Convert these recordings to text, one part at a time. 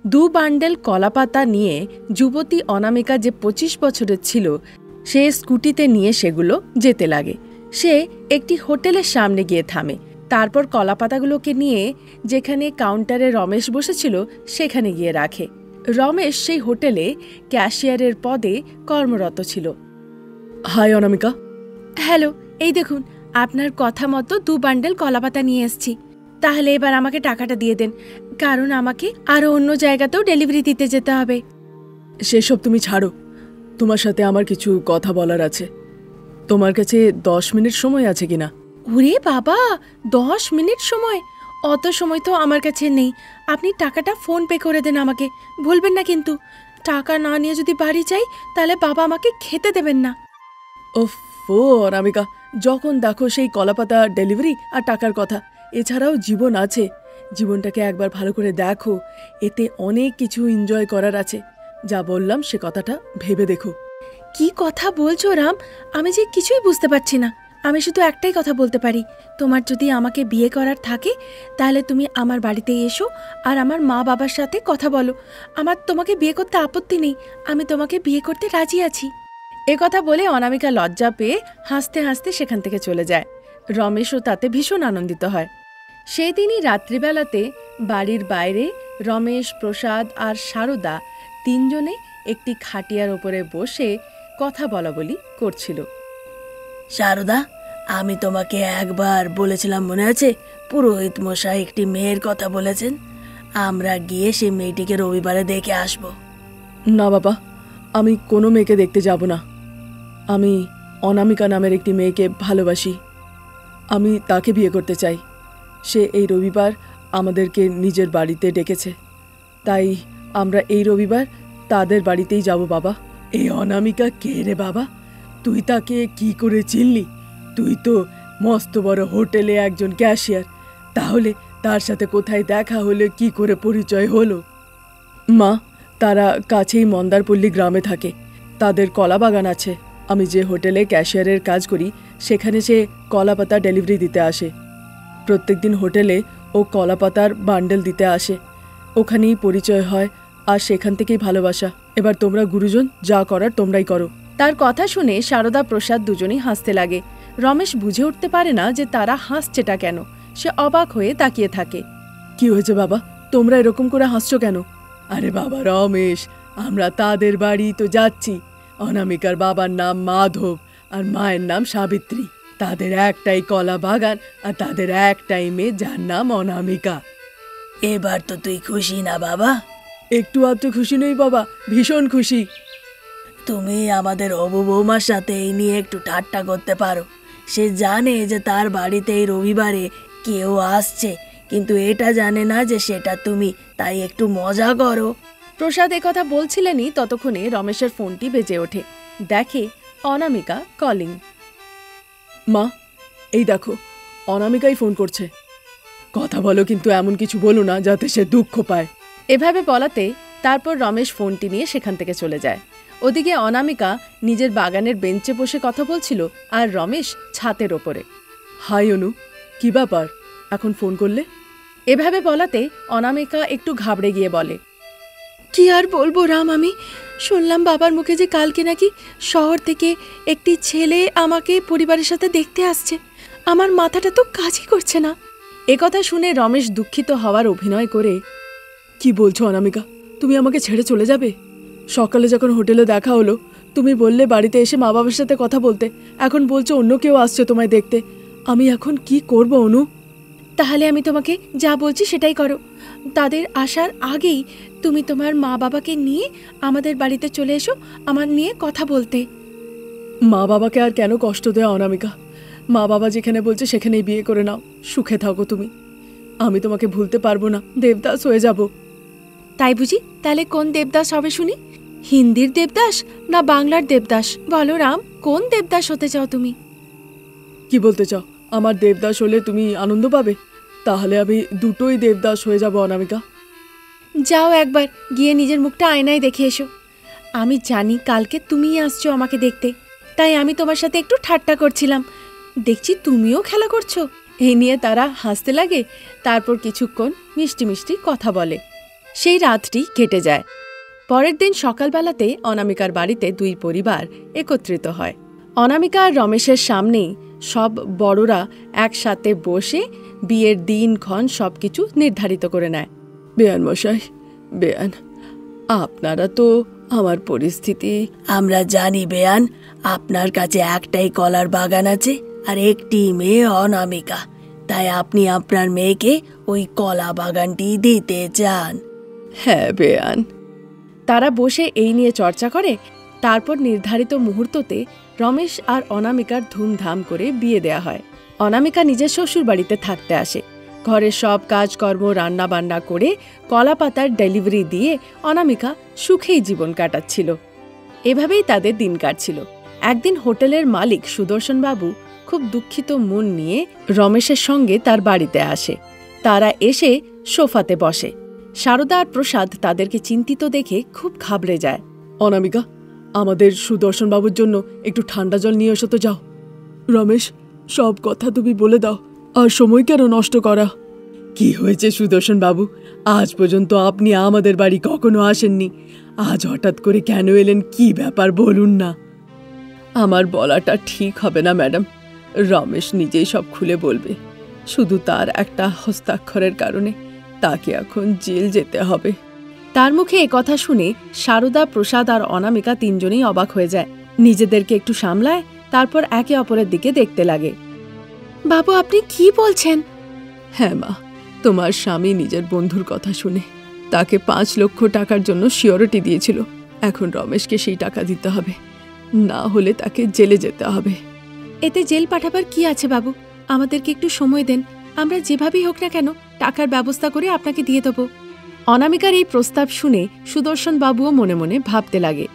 দু বান্ডেল কলাপাতা নিয়ে যুবতী অনামিকা যে 25 বছরের ছিল সে স্কুটিতে নিয়ে সেগুলো যেতে লাগে। সে একটি হোটেলের সামনে গিয়ে থামে। তারপর কলাপাতাগুলোকে নিয়ে যেখানে কাউন্টারে রমেশ বসেছিল সেখানে গিয়ে রাখে। রমেশ সেই হোটেলে ক্যাশিয়ারের পদে কর্মরত ছিল। হাই অনামিকা। হ্যালো, এই দেখুন আপনার কথা মতো 2 বান্ডেল কলাপাতা নিয়ে এসেছি। তাহলে এবার আমাকে টাকাটা দিয়ে দেন, কারণ আমাকে আরও অন্য জায়গাতেও ডেলিভারি দিতে যেতে হবে। সেসব তুমি ছাড়ো, তোমার সাথে আমার কিছু কথা বলার আছে। তোমার কাছে 10 মিনিট সময় আছে কিনা? ওরে বাবা, 10 মিনিট সময়? অত সময় তো আমার কাছে নেই। আপনি টাকাটা ফোন পে করে দেন আমাকে, ভুলবেন না কিন্তু। টাকা না নিয়ে যদি বাড়ি যাই তাহলে বাবা আমাকে খেতে দেবেন না। ওফো অনামিকা, যখন দেখো সেই কলাপাতা ডেলিভারি আর টাকার কথা। এছাড়াও জীবন আছে, জীবনটাকে একবার ভালো করে দেখো, এতে অনেক কিছু এনজয় করার আছে। যা বললাম সে কথাটা ভেবে দেখো। কি কথা বলছো রাম? আমি যে কিছুই বুঝতে পারছি না। আমি শুধু একটাই কথা বলতে পারি, তোমার যদি আমাকে বিয়ে করার থাকে তাহলে তুমি আমার বাড়িতে এসো আর আমার মা বাবার সাথে কথা বলো। আমার তোমাকে বিয়ে করতে আপত্তি নেই, আমি তোমাকে বিয়ে করতে রাজি আছি। কথা বলে অনামিকা লজ্জা পেয়ে হাসতে হাসতে সেখান থেকে চলে যায়। রমেশও তাতে ভীষণ আনন্দিত হয়। সেই দিনই রাত্রিবেলাতে বাড়ির বাইরে রমেশ, প্রসাদ আর সারদা 3 জনে একটি খাটিয়ার ওপরে বসে কথা বলা বলি করছিল। সারদা, আমি তোমাকে একবার বলেছিলাম মনে আছে, পুরোহিত মশাই একটি মেয়ের কথা বলেছেন, আমরা গিয়ে সেই মেয়েটিকে রবিবারে দেখে আসব। না বাবা, আমি কোনো মেয়েকে দেখতে যাব না। আমি অনামিকা নামের একটি মেয়েকে ভালোবাসি, আমি তাকে বিয়ে করতে চাই। সে এই রবিবার আমাদেরকে নিজের বাড়িতে ডেকেছে, তাই আমরা এই রবিবার তাদের বাড়িতেই যাব বাবা। এই অনামিকা কে রে বাবা? তুই তাকে কি করে চিনলি? তুই তো মস্ত বড় হোটেলে একজন ক্যাশিয়ার, তাহলে তার সাথে কোথায় দেখা হলে, কি করে পরিচয় হলো? মা, তারা কাছেই মন্দারপল্লী গ্রামে থাকে, তাদের কলা বাগান আছে। আমি যে হোটেলে ক্যাশিয়ারের কাজ করি সেখানে সে কলাপাতা ডেলিভারি দিতে আসে। প্রত্যেকদিন হোটেলে ও কলাপাতার বান্ডেল দিতে আসে, ওখানেই পরিচয় হয় আর সেখান থেকেই ভালোবাসা। এবার তোমরা গুরুজন, যা করার তোমরাই করো। তার কথা শুনে সারদা, প্রসাদ দুজনেই হাসতে লাগে। রমেশ বুঝে উঠতে পারে না যে তারা হাসছেটা কেন। সে অবাক হয়ে তাকিয়ে থাকে। কি হয়েছে বাবা, তোমরা এরকম করে হাসছো কেন? আরে বাবা রমেশ, আমরা তাদের বাড়ি তো যাচ্ছি। অনামিকার বাবার নাম মাধব আর মায়ের নাম সাবিত্রী। তাদের একটাই কলা বাগান আর তাদের একটাই মেয়ে যার নাম অনামিকা। এবার তো তুই খুশি না বাবা? একটু আধটু খুশি নই বাবা, ভীষণ খুশি। তুমি আমাদের হবু বৌমার সাথে এই নিয়ে একটু ঠাট্টা করতে পারো। সে জানে যে তার বাড়িতে এই রবিবারে কেউ আসছে, কিন্তু এটা জানে না যে সেটা তুমি, তাই একটু মজা করো। প্রসাদ কথা বলছিলেনই ততক্ষণে রমেশের ফোনটি বেজে ওঠে। দেখে অনামিকা কলিং। মা, এই দেখো অনামিকাই ফোন করছে। কথা বলো, কিন্তু এমন কিছু বলো না যাতে সে দুঃখ পায়। এভাবে বলাতে তারপর রমেশ ফোনটি নিয়ে সেখান থেকে চলে যায়। ওদিকে অনামিকা নিজের বাগানের বেঞ্চে বসে কথা বলছিল আর রমেশ ছাতের ওপরে। হাই অনু, কি ব্যাপার, এখন ফোন করলে? এভাবে বলাতে অনামিকা একটু ঘাবড়ে গিয়ে বলে, কি আর বলবো রাম, আমি শুনলাম বাবার মুখে যে কালকে নাকি শহর থেকে একটি ছেলে আমাকে পরিবারের সাথে দেখতে আসছে। আমার মাথাটা তো কাজই করছে না। একথা শুনে রমেশ দুঃখিত হওয়ার অভিনয় করে, কি বলছো অনামিকা, তুমি আমাকে ছেড়ে চলে যাবে? সকালে যখন হোটেলে দেখা হলো তুমি বললে বাড়িতে এসে মা বাবার সাথে কথা বলতে, এখন বলছো অন্য কেউ আসছে তোমায় দেখতে। আমি এখন কি করব অনু? তাহলে আমি তোমাকে যা বলছি সেটাই করো। তাদের আসার আগেই তুমি তোমার মা বাবাকে নিয়ে আমাদের বাড়িতে চলে এসো আমার নিয়ে কথা বলতে। মা বাবাকে আর কেন কষ্ট দেওয়া অনামিকা? মা বাবা যেখানে বলছে সেখানেই বিয়ে করে নাও, সুখে থাকো তুমি। আমি তোমাকে ভুলতে পারবো না, দেবদাস হয়ে যাব। তাই বুঝি? তাহলে কোন দেবদাস হবে শুনি? হিন্দির দেবদাস না বাংলার দেবদাস? বলো রাম, কোন দেবদাস হতে চাও তুমি? কি বলতে চাও? আমার দেবদাস হলে তুমি আনন্দ পাবে? তাহলে আমি দুটোই দেবদাস হয়ে যাব অনামিকা। যাও একবার গিয়ে নিজের মুখটা আয়নায় দেখে এসো। আমি জানি কালকে তুমিই আসছো আমাকে দেখতে, তাই আমি তোমার সাথে একটু ঠাট্টা করছিলাম। দেখছি তুমিও খেলা করছো। এই নিয়ে তারা হাসতে লাগে। তারপর কিছুক্ষণ মিষ্টি মিষ্টি কথা বলে। সেই রাতটি কেটে যায়। পরের দিন সকালবেলাতে অনামিকার বাড়িতে দুই পরিবার একত্রিত হয়। অনামিকা আর রমেশের সামনেই সব বড়রা একসাথে বসে বিয়ের দিনক্ষণ সবকিছু নির্ধারিত করে নেয়। বেয়ান মশাই, বেয়ান, আপনারা তো আমার পরিস্থিতি। আমরা জানি বেয়ান, আপনার কাছে একটাই কলার বাগান আছে আর একটি মেয়ে অনামিকা, তাই আপনি আপনার মেয়েকে ওই কলা বাগানটি দিতে চান। হ্যাঁ বেয়ান। তারা বসে এই নিয়ে চর্চা করে। তারপর নির্ধারিত মুহূর্ততে রমেশ আর অনামিকার ধুমধাম করে বিয়ে দেয়া হয়। অনামিকা নিজের শ্বশুর বাড়িতে থাকতে আসে। ঘরের সব কাজকর্ম রান্না বান্না করে কলা পাতার ডেলিভারি দিয়ে অনামিকা সুখেই জীবন কাটাচ্ছিল। এভাবেই তাদের দিন কাটছিল। একদিন হোটেলের মালিক সুদর্শনবাবু খুব দুঃখিত মন নিয়ে রমেশের সঙ্গে তার বাড়িতে আসে। তারা এসে সোফাতে বসে। সারদা আর প্রসাদ তাদেরকে চিন্তিত দেখে খুব ঘাবড়ে যায়। অনামিকা, আমাদের সুদর্শনবাবুর জন্য একটু ঠান্ডা জল নিয়ে এসো তো। যাও রমেশ, সব কথা তুমি বলে দাও, আর সময় কেন নষ্ট করা? কি হয়েছে সুদর্শন বাবু? আজ পর্যন্ত আপনি আমাদের বাড়ি কখনো আসেননি, আজ হঠাৎ করে কেন এলেন? কি ব্যাপার বলুন না। আমার বলাটা ঠিক হবে না ম্যাডাম, রমেশ নিজেই সব খুলে বলবে। শুধু তার একটা হস্তাক্ষরের কারণে তাকে এখন জেল যেতে হবে। তার মুখে কথা শুনে সারদা, প্রসাদ আর অনামিকা তিনজনেই অবাক হয়ে যায়। নিজেদেরকে একটু সামলায়, তারপর একে অপরের দিকে দেখতে লাগে। বাবু, আপনি কি বলছেন? হ্যাঁ মা, তোমার স্বামী নিজের বন্ধুর কথা শুনে তাকে 5 লক্ষ টাকার জন্য সিওরিটি দিয়েছিল। এখন রমেশকে সেই টাকা দিতে হবে, না হলে তাকে জেলে যেতে হবে। এতে জেল পাঠাবার কি আছে বাবু? আমাদেরকে একটু সময় দেন, আমরা যেভাবেই হোক না কেন টাকার ব্যবস্থা করে আপনাকে দিয়ে দেব। অনামিকার এই প্রস্তাব শুনে সুদর্শন বাবুও মনে মনে ভাবতে লাগে,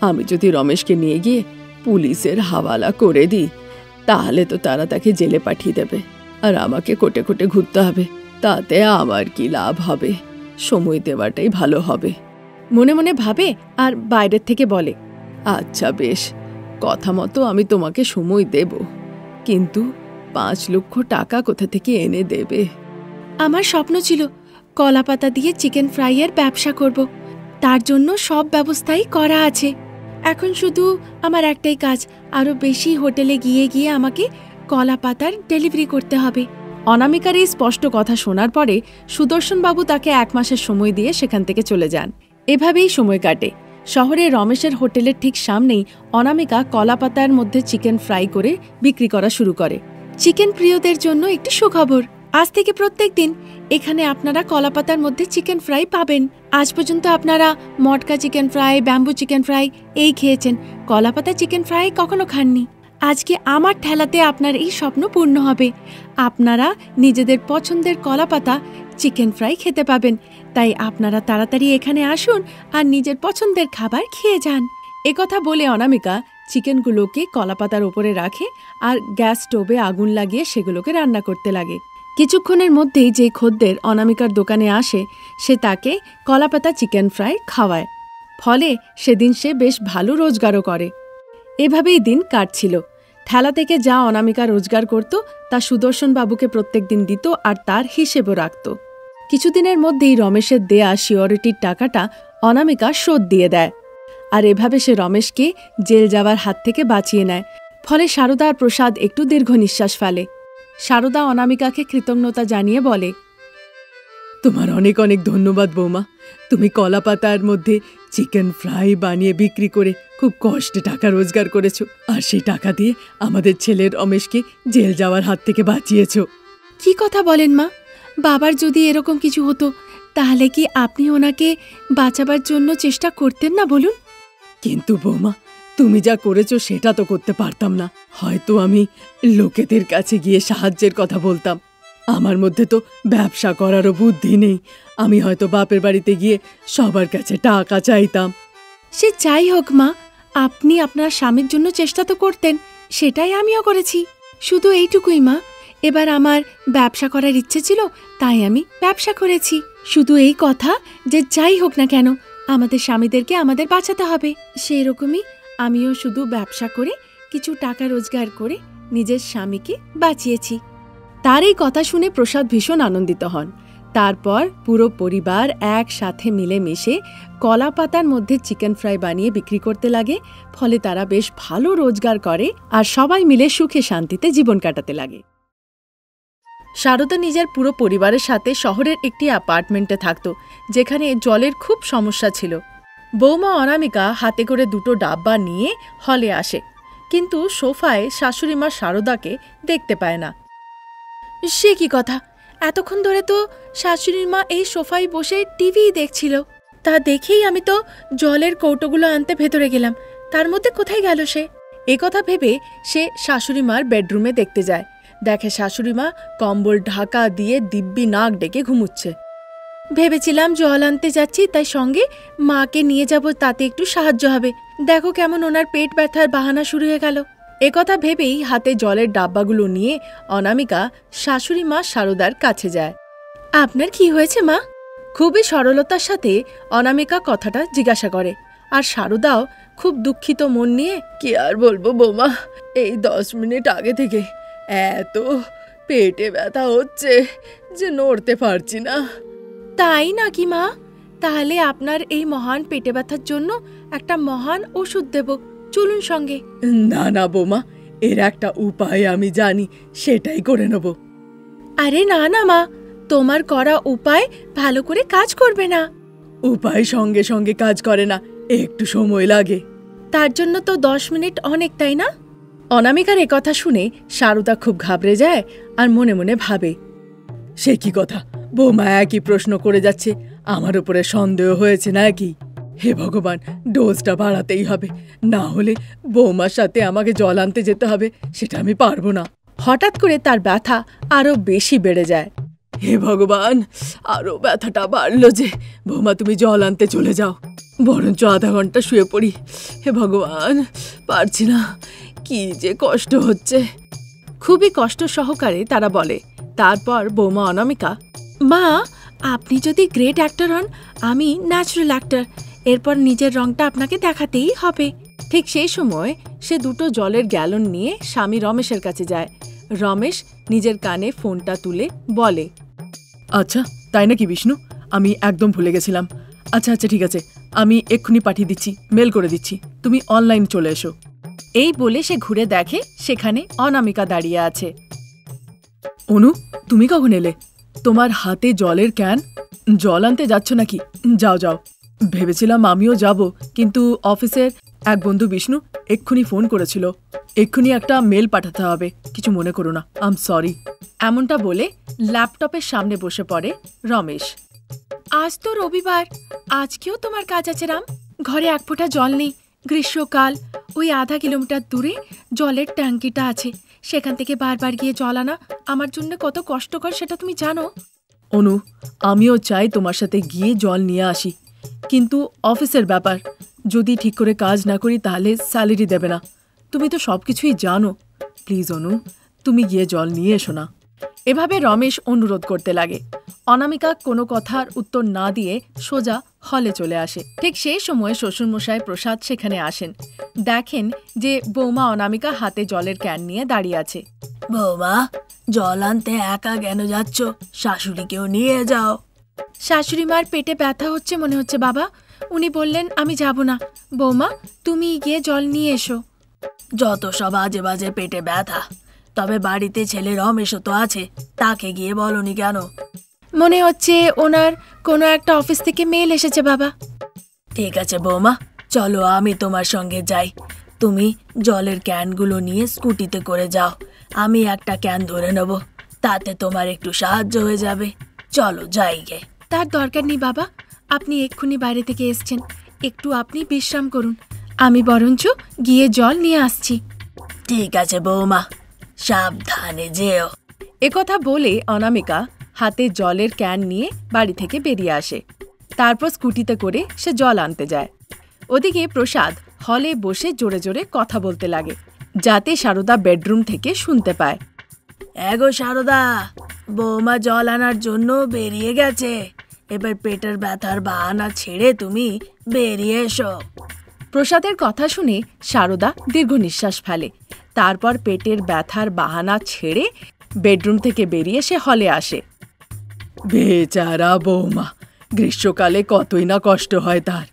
আমি যদি রমেশকে নিয়ে গিয়ে পুলিশের হাওয়ালা করে দিই, তাহলে তো তারা তাকে জেলে পাঠিয়ে দেবে, আর আমাকে কোটে কোটে ঘুরতে হবে। তাতে আমার কি লাভ হবে? সময় দেওয়াটাই ভালো হবে। মনে মনে ভাবে আর বাইরের থেকে বলে, আচ্ছা বেশ, কথা মতো আমি তোমাকে সময় দেব, কিন্তু 5 লক্ষ টাকা কোথা থেকে এনে দেবে? আমার স্বপ্ন ছিল কলা পাতা দিয়ে চিকেন ফ্রাইয়ের ব্যবসা করব, তার জন্য সব ব্যবস্থাই করা আছে। এখন শুধু আমার একটাই কাজ, আরো বেশি হোটেলে গিয়ে গিয়ে আমাকে কলা পাতার ডেলিভারি করতে হবে। অনামিকার এই স্পষ্ট কথা শোনার পরে সুদর্শনবাবু তাকে 1 মাসের সময় দিয়ে সেখান থেকে চলে যান। এভাবেই সময় কাটে। শহরে রমেশের হোটেলের ঠিক সামনেই অনামিকা কলা পাতার মধ্যে চিকেন ফ্রাই করে বিক্রি করা শুরু করে। চিকেন প্রিয়দের জন্য একটি সুখবর, আজ থেকে প্রত্যেক দিন এখানে আপনারা কলা পাতার মধ্যে চিকেন ফ্রাই পাবেন। আজ পর্যন্ত আপনারা matka chicken fry, bamboo chicken fry এই খেয়েছেন, কলা পাতা চিকেন ফ্রাই কখনো খাননি। আজকে আমার ঠেলাতে আপনার এই স্বপ্ন পূর্ণ হবে। আপনারা নিজেদের পছন্দের কলা পাতা চিকেন ফ্রাই খেতে পাবেন। তাই আপনারা তাড়াতাড়ি এখানে আসুন আর নিজের পছন্দের খাবার খেয়ে যান। একথা বলে অনামিকা চিকেনগুলোকে কলা পাতার ওপরে রাখে আর গ্যাস স্টোভে আগুন লাগিয়ে সেগুলোকে রান্না করতে লাগে। কিছুক্ষণের মধ্যেই যে খদ্দের অনামিকার দোকানে আসে, সে তাকে কলাপাতা চিকেন ফ্রাই খাওয়ায়। ফলে সেদিন সে বেশ ভালো রোজগারও করে। এভাবেই দিন কাটছিল। ঠেলা থেকে যা অনামিকা রোজগার করত তা সুদর্শন বাবুকে প্রত্যেক দিন দিত আর তার হিসেবও রাখত। কিছুদিনের মধ্যেই রমেশের দেয়া সিওরিটির টাকাটা অনামিকা শোধ দিয়ে দেয়। আর এভাবে সে রমেশকে জেল যাওয়ার হাত থেকে বাঁচিয়ে নেয়। ফলে সারদা আর প্রসাদ একটু দীর্ঘ নিঃশ্বাস ফেলে। সারদা অনামিকাকে কৃতজ্ঞতা জানিয়ে বলে, তোমার অনেক অনেক ধন্যবাদ বৌমা, তুমি কলা পাতার মধ্যে চিকেন ফ্রাই বানিয়ে বিক্রি করে খুব কষ্টে টাকা রোজগার করেছো, আর সেই টাকা দিয়ে আমাদের ছেলের রমেশকে জেল যাওয়ার হাত থেকে বাঁচিয়েছ। কি কথা বলেন মা? বাবার যদি এরকম কিছু হতো তাহলে কি আপনি ওনাকে বাঁচাবার জন্য চেষ্টা করতেন না বলুন? কিন্তু বৌমা, তুমি যা করেছো সেটা তো করতে পারতাম না। হয়তো আমি লোকেদের কাছে গিয়ে সাহায্যের কথা বলতাম। আমার মধ্যে তো ব্যবসা করারও বুদ্ধি নেই। আমি হয়তো বাপের বাড়িতে গিয়ে সবার কাছে টাকা চাইতাম। সে যাই হোক মা, আপনি আপনার স্বামীর জন্য চেষ্টা তো করতেন, সেটাই আমিও করেছি। শুধু এইটুকুই মা, এবার আমার ব্যবসা করার ইচ্ছে ছিল, তাই আমি ব্যবসা করেছি। শুধু এই কথা যে যাই হোক না কেন আমাদের স্বামীদেরকে আমাদের বাঁচাতে হবে, সেই রকমই আমিও শুধু ব্যবসা করে কিছু টাকা রোজগার করে নিজের স্বামীকে বাঁচিয়েছি। তার এই কথা শুনে প্রসাদ ভীষণ আনন্দিত হন। তারপর পুরো পরিবার একসাথে মিলেমিশে কলা পাতার মধ্যে চিকেন ফ্রাই বানিয়ে বিক্রি করতে লাগে। ফলে তারা বেশ ভালো রোজগার করে আর সবাই মিলে সুখে শান্তিতে জীবন কাটাতে লাগে। শারদা নিজের পুরো পরিবারের সাথে শহরের একটি অ্যাপার্টমেন্টে থাকত, যেখানে জলের খুব সমস্যা ছিল। বৌমা অনামিকা হাতে করে দুটো ডাব্বা নিয়ে হলে আসে, কিন্তু সোফায় শাশুড়িমা শারদাকে দেখতে পায় না। সে কি কথা, এতক্ষণ ধরে তো শাশুড়িমা এই সোফায় বসে টিভি দেখছিল। তা দেখেই আমি তো জলের কৌটোগুলো আনতে ভেতরে গেলাম, তার মধ্যে কোথায় গেল সে? একথা ভেবে সে শাশুড়িমার বেডরুমে দেখতে যায়। দেখে শাশুড়িমা কম্বল ঢাকা দিয়ে দিব্যি নাক ডেকে ঘুমুচ্ছে। ভেবেছিলাম জল আনতে যাচ্ছি, তাই সঙ্গে মাকে নিয়ে যাব, তাতে একটু সাহায্য হবে। দেখো কেমন ওনার পেট ব্যথার বাহানা শুরু হয়ে গেল। একথা ভেবেই হাতে জলের ডাব্বাগুলো নিয়ে অনামিকা শাশুড়ি মা শারদার কাছে যায়। আপনার কি হয়েছে মা? খুবই সরলতার সাথে অনামিকা কথাটা জিজ্ঞাসা করে, আর শারদাও খুব দুঃখিত মন নিয়ে, কি আর বলবো বৌমা, এই 10 মিনিট আগে থেকে এত পেটে ব্যথা হচ্ছে যে নড়তে পারছি না। তাই নাকি মা? তাহলে আপনার এই মহান পেটে ব্যথার জন্য একটা মহান ওষুধ দেব, চলুন সঙ্গে। না না বৌমা, এর একটা উপায় আমি জানি, সেটাই করে নেব। আরে না না মা, তোমার করা উপায় ভালো করে কাজ করবে না। উপায় সঙ্গে সঙ্গে কাজ করে না, একটু সময় লাগে। তার জন্য তো 10 মিনিট অনেক, তাই না? অনামিকার একথা শুনে শারদা খুব ঘাবড়ে যায় আর মনে মনে ভাবে, সে কি কথা, বৌমা একই প্রশ্ন করে যাচ্ছে, আমার উপরে সন্দেহ হয়েছে নাকি? হে ভগবান, ডোজটা বাড়াতেই হবে, না হলে বৌমার সাথে আমাকে জল আনতে যেতে হবে, সেটা আমি পারবো না। হঠাৎ করে তার ব্যথা আরো বেশি বেড়ে যায়। হে ভগবান, আরো ব্যথাটা বাড়লো যে। বৌমা তুমি জল আনতে চলে যাও, বরঞ্চ আধা ঘন্টা শুয়ে পড়ি। হে ভগবান, পারছি না, কি যে কষ্ট হচ্ছে। খুবই কষ্ট সহকারে তারা বলে। তারপর বৌমা অনামিকা, মা আপনি যদি গ্রেট অ্যাক্টর হন, আমি ন্যাচারাল অ্যাক্টর, এরপর নিজের রংটা আপনাকে দেখাতেই হবে। ঠিক সেই সময় সে দুটো জলের গ্যালন নিয়ে স্বামী রমেশের কাছে যায়। রমেশ নিজের কানে ফোনটা তুলে বলে, আচ্ছা তাই নাকি বিষ্ণু, আমি একদম ভুলে গেছিলাম। আচ্ছা আচ্ছা ঠিক আছে, আমি এক্ষুনি পাঠিয়ে দিচ্ছি, মেল করে দিচ্ছি, তুমি অনলাইন চলে এসো। এই বলে সে ঘুরে দেখে সেখানে অনামিকা দাঁড়িয়ে আছে। অনু, তুমি কখন এলে? তোমার হাতে জলের ক্যান, জল আনতে যাচ্ছ নাকি? যাও যাও। ভেবেছিলাম আমিও যাব, কিন্তু অফিসের এক বন্ধু বিষ্ণু এক্ষুনি ফোন করেছিল, এক্ষুনি একটা মেল পাঠাতে হবে, কিছু মনে করো না, আই এম সরি। এমনটা বলে ল্যাপটপের সামনে বসে পড়ে রমেশ। আজ তো রবিবার, আজকেও তোমার কাজ আছে রাম? ঘরে এক ফোঁটা জল নেই, গ্রীষ্মকাল, ওই আধা কিলোমিটার দূরে জলের ট্যাঙ্কিটা আছে, সেখান থেকে বারবার গিয়ে জল আনা আমার জন্য কত কষ্টকর সেটা তুমি জানো? অনু, আমিও চাই তোমার সাথে গিয়ে জল নিয়ে আসি, কিন্তু অফিসের ব্যাপার, যদি ঠিক করে কাজ না করি তাহলে স্যালারি দেবে না, তুমি তো সবকিছুই জানো। প্লিজ অনু, তুমি গিয়ে জল নিয়ে এসো না। এভাবে রমেশ অনুরোধ করতে লাগে। অনামিকা কোনো কথার উত্তর না দিয়ে সোজা হলে চলে আসে। ঠিক সেই সময় শ্বশুরমশাই প্রসাদ সেখানে আসেন। দেখেন যে বৌমা অনামিকা হাতে জলের ক্যান নিয়ে দাঁড়িয়ে আছে। বৌমা, জল আনতে একা কেন যাচ্ছ? শাশুড়িকেও নিয়ে যাও। শাশুড়ি মার পেটে ব্যথা হচ্ছে মনে হচ্ছে বাবা, উনি বললেন আমি যাব না। বৌমা তুমি গিয়ে জল নিয়ে এসো। যত সব আজে বাজে পেটে ব্যথা, তবে বাড়িতে ছেলে রমেশও তো আছে, তাকে গিয়ে বলনি কেন? মনে হচ্ছে ওনার কোনো একটা অফিস থেকে মেল এসেছে বাবা। ঠিক আছে বৌমা, চলো আমি তোমার সঙ্গে যাই, তুমি জলের ক্যানগুলো নিয়ে স্কুটিতে করে যাও, আমি একটা ক্যান ধরে নেব, তাতে তোমার একটু সাহায্য হয়ে যাবে। চলো যাই গে। তার দরকার নেই বাবা, আপনি এক্ষুনি বাইরে থেকে এসছেন, একটু আপনি বিশ্রাম করুন, আমি বরঞ্চ গিয়ে জল নিয়ে আসছি। ঠিক আছে বৌমা, সাবধানে যেও। একথা বলে অনামিকা হাতে জলের ক্যান নিয়ে বাড়ি থেকে বেরিয়ে আসে। তারপর স্কুটিতে করে সে জল আনতে যায়। ওদিকে প্রসাদ হলে বসে জোরে জোরে কথা বলতে লাগে, যাতে শারদা বেডরুম থেকে শুনতে পায়। এগো শারদা, বৌমা জল আনার জন্য বেরিয়ে গেছে, এবার পেটের ব্যথার বাহানা ছেড়ে তুমি বেরিয়ে এসো। প্রসাদের কথা শুনে শারদা দীর্ঘ নিঃশ্বাস ফেলে। তারপর পেটের ব্যথার বাহানা ছেড়ে বেডরুম থেকে বেরিয়ে সে হলে আসে। বেচারা বৌমা, গ্রীষ্মকালে কতই না কষ্ট হয় তার।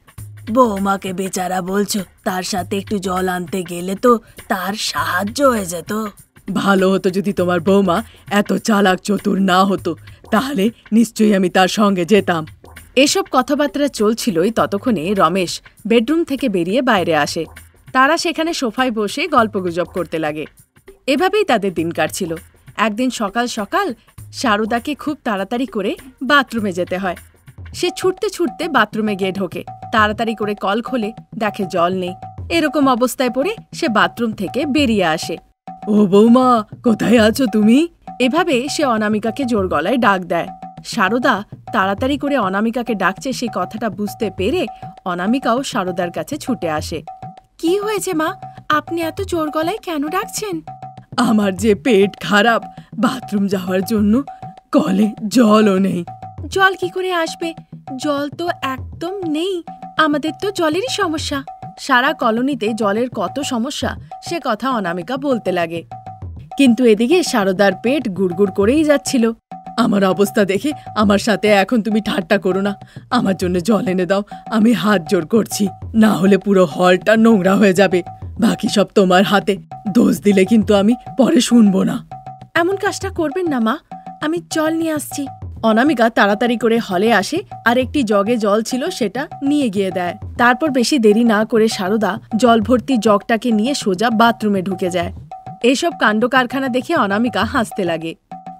বৌমাকে বেচারা বলছো, তার সাথে একটু জল আনতে গেলে তো তার সাহায্য হয়ে যেত। ভালো হতো যদি তোমার বৌমা এত চালাক চতুর না হতো, তাহলে নিশ্চয়ই আমি তার সঙ্গে যেতাম। এসব কথাবার্তা চলছিলই ততক্ষণে রমেশ বেডরুম থেকে বেরিয়ে বাইরে আসে। তারা সেখানে সোফায় বসে গল্পগুজব করতে লাগে। এভাবেই তাদের দিন কাটছিল। একদিন সকাল সকাল শারদাকে খুব তাড়াতাড়ি করে বাথরুমে যেতে হয়। সে ছুটতে ছুটতে বাথরুমে গিয়ে ঢোকে। তাড়াতাড়ি করে কল খোলে, দেখে জল নেই। এরকম অবস্থায় পড়ে সে বাথরুম থেকে বেরিয়ে আসে। ও বৌমা, কোথায় আছো তুমি? এভাবে সে অনামিকাকে জোর গলায় ডাক দেয়। শারদা তাড়াতাড়ি করে অনামিকাকে ডাকছে সেই কথাটা বুঝতে পেরে অনামিকাও শারদার কাছে ছুটে আসে। কি হয়েছে মা, আপনি এত জোর গলায় কেন ডাকছেন? আমার যে পেট খারাপ, বাথরুম যাওয়ার জন্য কলে জলও নেই। জল কি করে আসবে? জল তো একদম নেই। আমাদের তো জলেরই সমস্যা। সারা কলোনিতে জলের কত সমস্যা সে কথা অনামিকা বলতে লাগে। কিন্তু এদিকে শারদার পেট গুড়গুড় করেই যাচ্ছিল। আমার অবস্থা দেখে আমার সাথে এখন তুমি ঠাট্টা করো না। আমার জন্য জল এনে দাও, আমি হাত জোর করছি। না হলে পুরো হলটা নোংরা হয়ে যাবে। বাকি সব তোমার হাতে। দোষ দিলে কিন্তু আমি পরে শুনবো না। এমন কাজটা করবেন না মা, আমি জল নিয়ে আসছি। অনামিকা তাড়াতাড়ি করে হলে আসে আর একটি জগে জল ছিল সেটা নিয়ে গিয়ে দেয়। তারপর বেশি দেরি না করে শারদা জল ভর্তি জগটাকে নিয়ে সোজা বাথরুমে ঢুকে যায়। এসব কাণ্ড কারখানা দেখে অনামিকা হাসতে লাগে।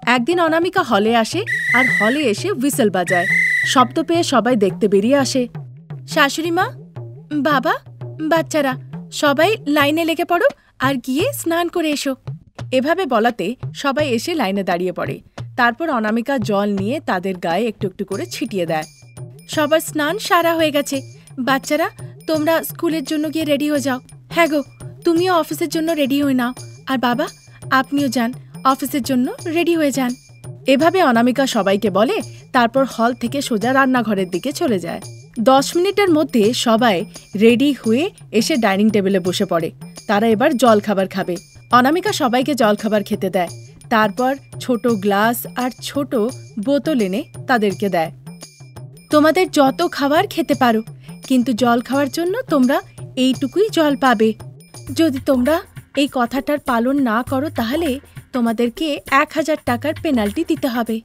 একদিন অনামিকা হলে আসে আর হলে এসে হুইসেল বাজায়। শব্দ পেয়ে সবাই দেখতে বেরিয়ে আসে। শাশুড়ি মা, বাবা, বাচ্চারা সবাই লাইনে লেগে পড়ো আর গিয়ে স্নান করে এসো। এভাবে বলাতে সবাই এসে লাইনে দাঁড়িয়ে পড়ে। তারপর অনামিকা জল নিয়ে তাদের গায়ে একটু একটু করে ছিটিয়ে দেয়। সবার স্নান সারা হয়ে গেছে। বাচ্চারা, তোমরা স্কুলের জন্য গিয়ে রেডি হয়ে যাও। হ্যাঁ গো, তুমিও অফিসের জন্য রেডি হয়ে নাও। আর বাবা, আপনিও যান, অফিসের জন্য রেডি হয়ে যান। এভাবে অনামিকা সবাইকে বলে। তারপর হল থেকে সোজা রান্নাঘরের দিকে চলে যায়। 10 মিনিটের মধ্যে সবাই রেডি হয়ে এসে ডাইনিং টেবিলে বসে পড়ে। তারা এবার জল খাবার খাবে। অনামিকা সবাইকে জল খাবার খেতে দেয়। তারপর ছোট গ্লাস আর ছোট বোতল এনে তাদেরকে দেয়। তোমাদের যত খাবার খেতে পারো, কিন্তু জল খাওয়ার জন্য তোমরা এইটুকুই জল পাবে। যদি তোমরা এই কথাটার পালন না করো তাহলে তোমাদেরকে 1000 টাকার পেনাল্টি দিতে হবে।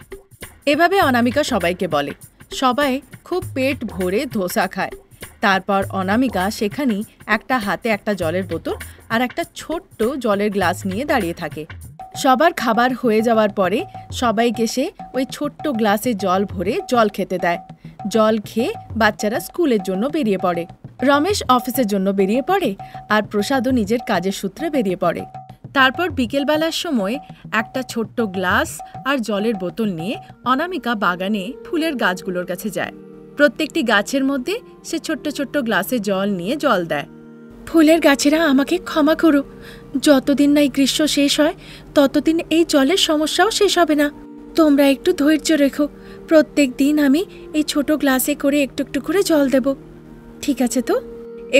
এভাবে অনামিকা সবাইকে বলে। সবাই খুব পেট ভরে ধোসা খায়। তারপর অনামিকা সেখানেই একটা হাতে একটা জলের বোতল আর একটা ছোট্ট জলের গ্লাস নিয়ে দাঁড়িয়ে থাকে। সবার খাবার হয়ে যাওয়ার পরে সবাইকে সে ওই ছোট্ট গ্লাসে জল ভরে জল খেতে দেয়। জল খেয়ে বাচ্চারা স্কুলের জন্য বেরিয়ে পড়ে। রমেশ অফিসের জন্য বেরিয়ে পড়ে আর প্রসাদও নিজের কাজের সূত্রে বেরিয়ে পড়ে। তারপর বিকেলবেলার সময় একটা ছোট্ট গ্লাস আর জলের বোতল নিয়ে অনামিকা বাগানে ফুলের গাছগুলোর কাছে যায়। প্রত্যেকটি গাছের মধ্যে সে ছোট্ট ছোট্ট গ্লাসে জল নিয়ে জল দেয়। ফুলের গাছেরা, আমাকে ক্ষমা করো। যতদিন না এই গ্রীষ্ম শেষ হয় ততদিন এই জলের সমস্যাও শেষ হবে না। তোমরা একটু ধৈর্য রেখো। প্রত্যেক দিন আমি এই ছোট গ্লাসে করে একটু একটু করে জল দেব, ঠিক আছে তো?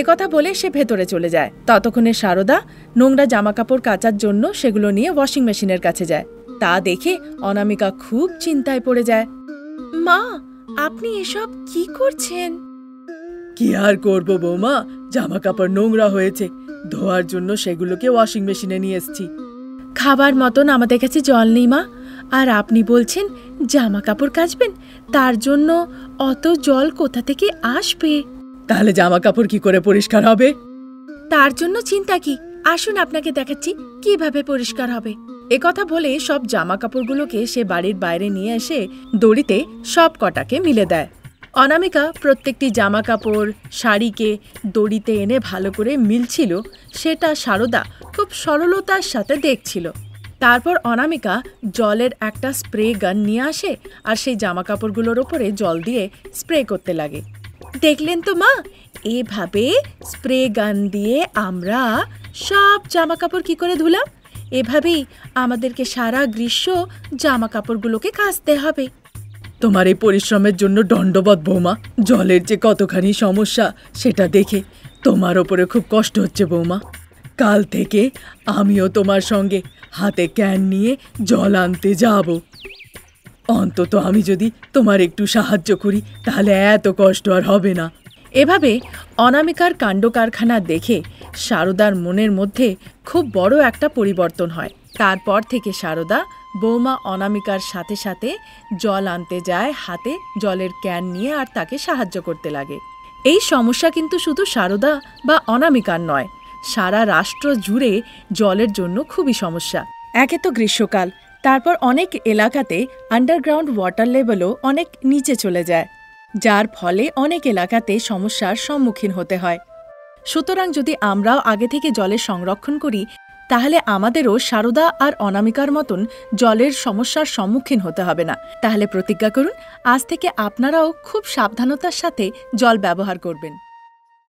একথা বলে সে ভেতরে চলে যায়। ততক্ষণে শারদা নোংরা জামাকাপড় কাচার জন্য সেগুলো নিয়ে ওয়াশিং মেশিনের কাছে যায়। তা দেখে অনামিকা খুব চিন্তায় পড়ে যায়। মা, আপনি এসব কি করছেন? কি আর করব বৌমা, জামাকাপড় নোংরা হয়েছে, ধোয়ার জন্য সেগুলোকে ওয়াশিং মেশিনে নিয়ে এসেছি। খাবার মতন আমাদের কাছে জল নেই মা, আর আপনি বলছেন জামা কাপড় কাচবেন? তার জন্য অত জল কোথা থেকে আসবে? তাহলে জামা কাপড় কি করে পরিষ্কার হবে? তার জন্য চিন্তা কি, আসুন আপনাকে দেখাচ্ছি কিভাবে পরিষ্কার হবে। একথা বলে সব জামা কাপড়গুলোকে সে বাড়ির বাইরে নিয়ে এসে দড়িতে সব কটাকে মিলে দেয়। অনামিকা প্রত্যেকটি জামা কাপড় শাড়িকে দড়িতে এনে ভালো করে মিলছিল, সেটা শারদা খুব সরলতার সাথে দেখছিল। তারপর অনামিকা জলের একটা স্প্রে গান নিয়ে আসে আর সেই জামা কাপড়গুলোর ওপরে জল দিয়ে স্প্রে করতে লাগে। দেখলেন তো মা, এভাবে স্প্রে গান দিয়ে আমরা সব জামা কাপড় কি করে ধুলাম। এভাবেই আমাদেরকে সারা গ্রীষ্ম জামা কাপড়গুলোকে কাচতে হবে। তোমার এই পরিশ্রমের জন্য দণ্ডবত বৌমা। জলের যে কতখানি সমস্যা সেটা দেখে তোমার ওপরে খুব কষ্ট হচ্ছে বৌমা। কাল থেকে আমিও তোমার সঙ্গে হাতে ক্যান নিয়ে জল আনতে যাব। অন্তত আমি যদি তোমার একটু সাহায্য করি তাহলে এত কষ্ট আর হবে না। এভাবে অনামিকার কাণ্ডকারখানা দেখে সারদার মনের মধ্যে খুব বড় একটা পরিবর্তন হয়। তারপর থেকে সারদা বৌমা অনামিকার সাথে সাথে জল আনতে যায়, হাতে জলের ক্যান নিয়ে, আর তাকে সাহায্য করতে লাগে। এই সমস্যা কিন্তু শুধু সারদা বা অনামিকার নয়, সারা রাষ্ট্র জুড়ে জলের জন্য খুবই সমস্যা। একে তো গ্রীষ্মকাল, তারপর অনেক এলাকাতে আন্ডারগ্রাউন্ড ওয়াটার লেভেলও অনেক নিচে চলে যায়, যার ফলে অনেক এলাকাতে সমস্যার সম্মুখীন হতে হয়। সুতরাং যদি আমরাও আগে থেকে জলের সংরক্ষণ করি তাহলে আমাদেরও সারদা আর অনামিকার মতন জলের সমস্যার সম্মুখীন হতে হবে না। তাহলে প্রতিজ্ঞা করুন, আজ থেকে আপনারাও খুব সাবধানতার সাথে জল ব্যবহার করবেন।